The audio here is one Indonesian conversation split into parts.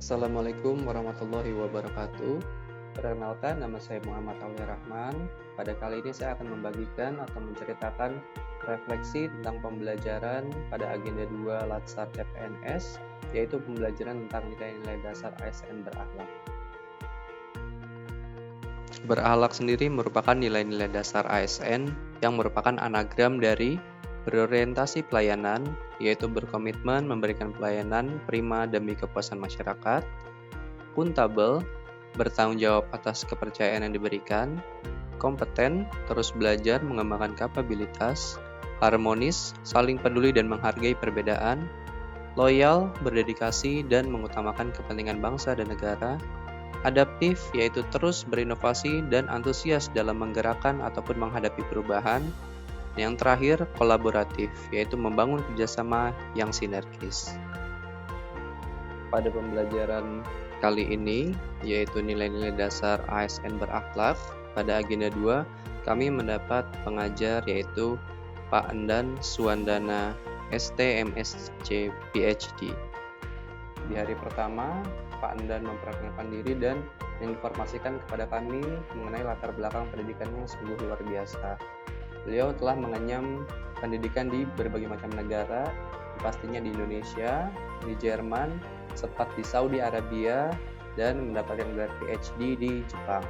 Assalamualaikum warahmatullahi wabarakatuh. Perkenalkan, nama saya Muhammad Aulia Rahman. Pada kali ini saya akan membagikan atau menceritakan refleksi tentang pembelajaran pada agenda 2 Latsar CPNS, yaitu pembelajaran tentang nilai-nilai dasar ASN berakhlak. Berakhlak sendiri merupakan nilai-nilai dasar ASN yang merupakan anagram dari berorientasi pelayanan, yaitu berkomitmen memberikan pelayanan prima demi kepuasan masyarakat, akuntabel, bertanggung jawab atas kepercayaan yang diberikan, kompeten, terus belajar mengembangkan kapabilitas, harmonis, saling peduli dan menghargai perbedaan, loyal, berdedikasi dan mengutamakan kepentingan bangsa dan negara, adaptif, yaitu terus berinovasi dan antusias dalam menggerakkan ataupun menghadapi perubahan, yang terakhir, kolaboratif, yaitu membangun kerjasama yang sinergis. Pada pembelajaran kali ini, yaitu nilai-nilai dasar ASN berakhlak, pada agenda 2, kami mendapat pengajar yaitu Pak Endan Suwandana, ST-MSc PhD. Di hari pertama, Pak Endan memperkenalkan diri dan menginformasikan kepada kami mengenai latar belakang pendidikannya yang sungguh luar biasa. Beliau telah mengenyam pendidikan di berbagai macam negara, pastinya di Indonesia, di Jerman, sempat di Saudi Arabia, dan mendapatkan gelar PhD di Jepang.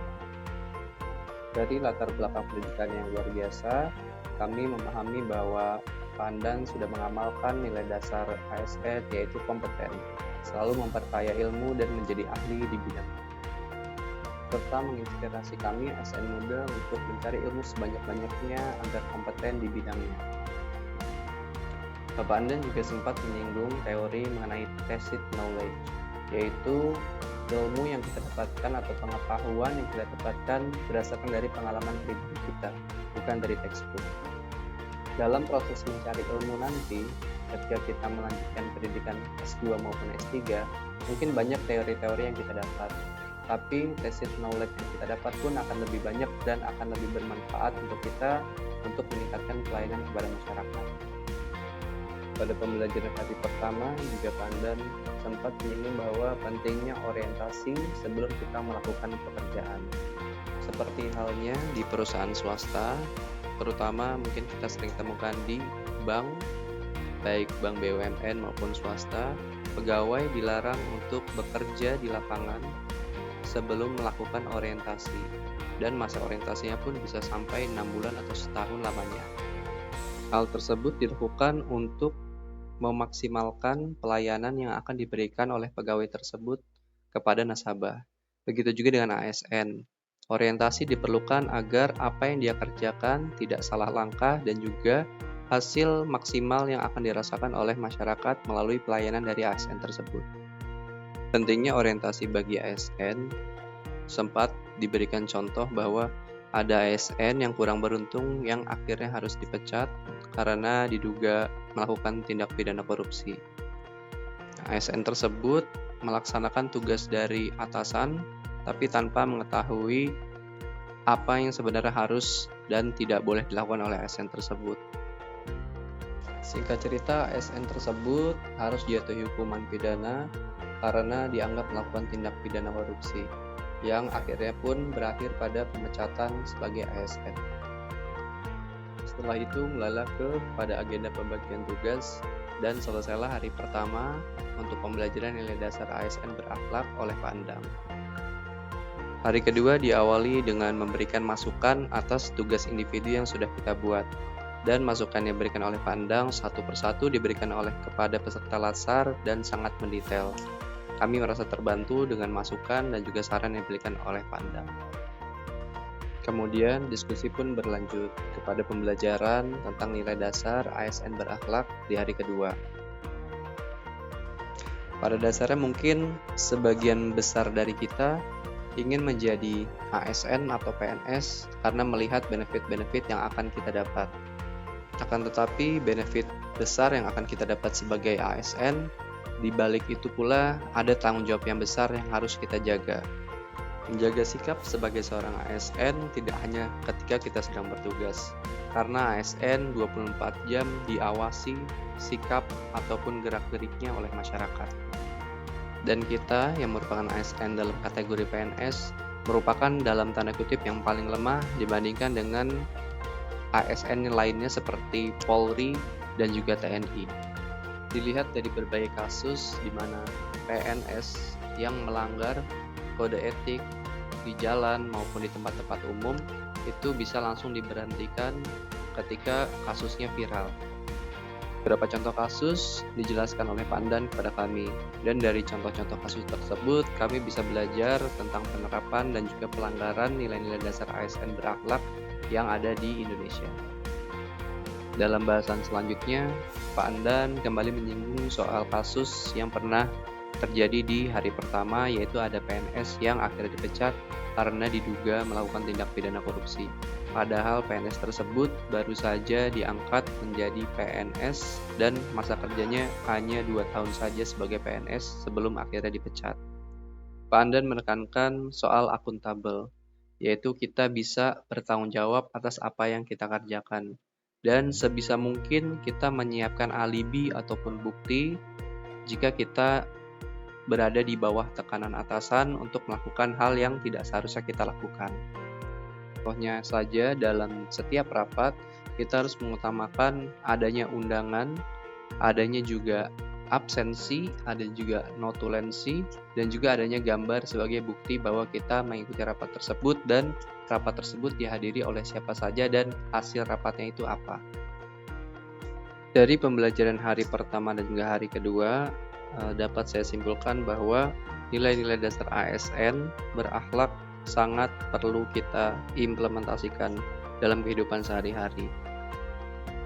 Dari latar belakang pendidikan yang luar biasa, kami memahami bahwa Pak Andan sudah mengamalkan nilai dasar ASN, yaitu kompeten, selalu memperkaya ilmu dan menjadi ahli di bidang, serta menginspirasi kami ASN muda untuk mencari ilmu sebanyak-banyaknya agar kompeten di bidangnya. Bapak Andan juga sempat menyinggung teori mengenai tacit knowledge, yaitu ilmu yang kita dapatkan atau pengetahuan yang kita dapatkan berdasarkan dari pengalaman pribadi kita, bukan dari textbook. Dalam proses mencari ilmu nanti, ketika kita melanjutkan pendidikan S2 maupun S3, mungkin banyak teori-teori yang kita dapat, tapi tacit knowledge yang kita dapat pun akan lebih banyak dan akan lebih bermanfaat untuk kita untuk meningkatkan pelayanan kepada masyarakat. Pada pembelajaran hari pertama, juga Pak Andan sempat menyinggung bahwa pentingnya orientasi sebelum kita melakukan pekerjaan. Seperti halnya di perusahaan swasta, terutama mungkin kita sering temukan di bank, baik bank BUMN maupun swasta, pegawai dilarang untuk bekerja di lapangan sebelum melakukan orientasi, dan masa orientasinya pun bisa sampai 6 bulan atau setahun lamanya. Hal tersebut dilakukan untuk memaksimalkan pelayanan yang akan diberikan oleh pegawai tersebut kepada nasabah. Begitu juga dengan ASN. Orientasi diperlukan agar apa yang dia kerjakan tidak salah langkah dan juga hasil maksimal yang akan dirasakan oleh masyarakat melalui pelayanan dari ASN tersebut. Pentingnya orientasi bagi ASN, sempat diberikan contoh bahwa ada ASN yang kurang beruntung yang akhirnya harus dipecat karena diduga melakukan tindak pidana korupsi. ASN tersebut melaksanakan tugas dari atasan, tapi tanpa mengetahui apa yang sebenarnya harus dan tidak boleh dilakukan oleh ASN tersebut. Singkat cerita, ASN tersebut harus dijatuhi hukuman pidana karena dianggap melakukan tindak pidana korupsi, yang akhirnya pun berakhir pada pemecatan sebagai ASN. Setelah itu melala pada agenda pembagian tugas dan selesailah hari pertama untuk pembelajaran nilai dasar ASN berakhlak oleh Pak Endang. Hari kedua diawali dengan memberikan masukan atas tugas individu yang sudah kita buat, dan masukan yang diberikan oleh Pak Endang satu persatu diberikan oleh kepada peserta latsar dan sangat mendetail. Kami merasa terbantu dengan masukan dan juga saran yang diberikan oleh Pak Endang. Kemudian diskusi pun berlanjut kepada pembelajaran tentang nilai dasar ASN berakhlak di hari kedua. Pada dasarnya mungkin sebagian besar dari kita ingin menjadi ASN atau PNS karena melihat benefit-benefit yang akan kita dapat. Akan tetapi benefit besar yang akan kita dapat sebagai ASN, di balik itu pula ada tanggung jawab yang besar yang harus kita jaga. Menjaga sikap sebagai seorang ASN tidak hanya ketika kita sedang bertugas, karena ASN 24 jam diawasi sikap ataupun gerak-geriknya oleh masyarakat. Dan kita yang merupakan ASN dalam kategori PNS merupakan dalam tanda kutip yang paling lemah dibandingkan dengan ASN lainnya seperti Polri dan juga TNI. Dilihat dari berbagai kasus di mana PNS yang melanggar kode etik di jalan maupun di tempat-tempat umum itu bisa langsung diberhentikan ketika kasusnya viral. Beberapa contoh kasus dijelaskan oleh Pandan kepada kami, dan dari contoh-contoh kasus tersebut kami bisa belajar tentang penerapan dan juga pelanggaran nilai-nilai dasar ASN berakhlak yang ada di Indonesia. Dalam bahasan selanjutnya, Pak Andan kembali menyinggung soal kasus yang pernah terjadi di hari pertama, yaitu ada PNS yang akhirnya dipecat karena diduga melakukan tindak pidana korupsi. Padahal PNS tersebut baru saja diangkat menjadi PNS dan masa kerjanya hanya 2 tahun saja sebagai PNS sebelum akhirnya dipecat. Pak Andan menekankan soal akuntabel, yaitu kita bisa bertanggung jawab atas apa yang kita kerjakan. Dan sebisa mungkin kita menyiapkan alibi ataupun bukti jika kita berada di bawah tekanan atasan untuk melakukan hal yang tidak seharusnya kita lakukan. Contohnya saja dalam setiap rapat kita harus mengutamakan adanya undangan, adanya juga absensi, ada juga notulensi, dan juga adanya gambar sebagai bukti bahwa kita mengikuti rapat tersebut dan rapat tersebut dihadiri oleh siapa saja dan hasil rapatnya itu apa. Dari pembelajaran hari pertama dan juga hari kedua, dapat saya simpulkan bahwa nilai-nilai dasar ASN berakhlak sangat perlu kita implementasikan dalam kehidupan sehari-hari.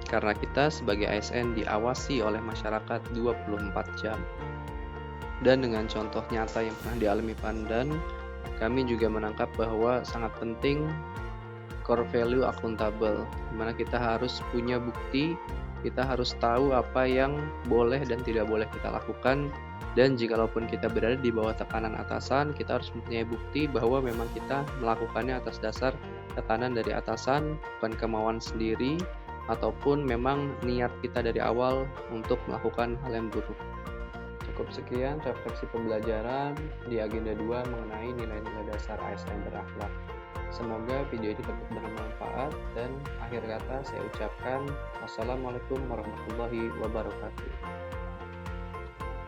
Karena kita sebagai ASN diawasi oleh masyarakat 24 jam. Dan dengan contoh nyata yang pernah dialami Pandan, kami juga menangkap bahwa sangat penting core value akuntabel, di mana kita harus punya bukti, kita harus tahu apa yang boleh dan tidak boleh kita lakukan, dan jikalaupun kita berada di bawah tekanan atasan, kita harus mempunyai bukti bahwa memang kita melakukannya atas dasar tekanan dari atasan, bukan kemauan sendiri, ataupun memang niat kita dari awal untuk melakukan hal yang buruk. Cukup sekian refleksi pembelajaran di agenda 2 mengenai nilai-nilai dasar ASN berakhlak. Semoga video ini dapat bermanfaat, dan akhir kata saya ucapkan wassalamualaikum warahmatullahi wabarakatuh.